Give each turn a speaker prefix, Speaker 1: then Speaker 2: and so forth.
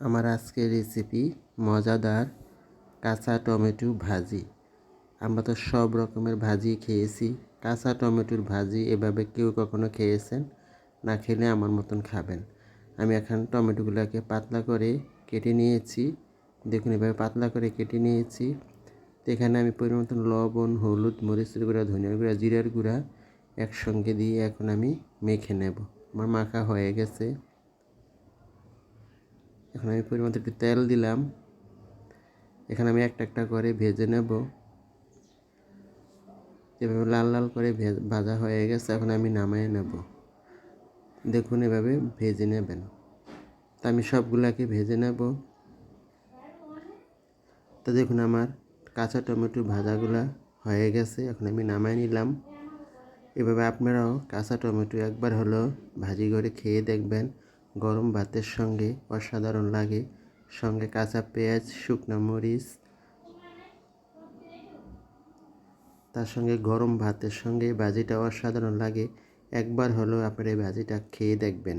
Speaker 1: আমার আজকের রেসিপি মজাদার কাঁচা টমেটো ভাজি। আমরা তো সব রকমের ভাজি খেয়েছি, কাঁচা টমেটোর ভাজি এভাবে কেউ কখনো খেয়েছেন? না খেলে আমার মতন খাবেন। আমি এখন টমেটোগুলোকে পাতলা করে কেটে নিয়েছি। দেখুন এভাবে পাতলা করে কেটে নিয়েছি। তো এখানে আমি পরিমাণ মতন লবণ, হলুদ, মরিচের গুঁড়া, ধনিয়ার গুঁড়া, জিরার গুঁড়া একসঙ্গে দিয়ে এখন আমি মেখে নেব। আমার মাখা হয়ে গেছে। এখন আমি পরিমাণ একটু তেল দিলাম। এখানে আমি একটা একটা করে ভেজে নেব। এভাবে লাল লাল করে ভাজা হয়ে গেছে, এখন আমি নামিয়ে নেব। দেখুন এভাবে ভেজে নেবেন। তা আমি সবগুলাকে ভেজে নেব। তো দেখুন আমার কাঁচা টমেটো ভাজাগুলা হয়ে গেছে, এখন আমি নামিয়ে নিলাম। এভাবে আপনারাও কাঁচা টমেটো একবার হলো ভাজি করে খেয়ে দেখবেন। গরম ভাতের সঙ্গে অসাধারণ লাগে। সঙ্গে কাঁচা পেঁয়াজ, শুকনো মরিচ, তার সঙ্গে গরম ভাতের সঙ্গে ভাজিটা অসাধারণ লাগে। একবার হলেও আপনারা এই ভাজিটা খেয়ে দেখবেন।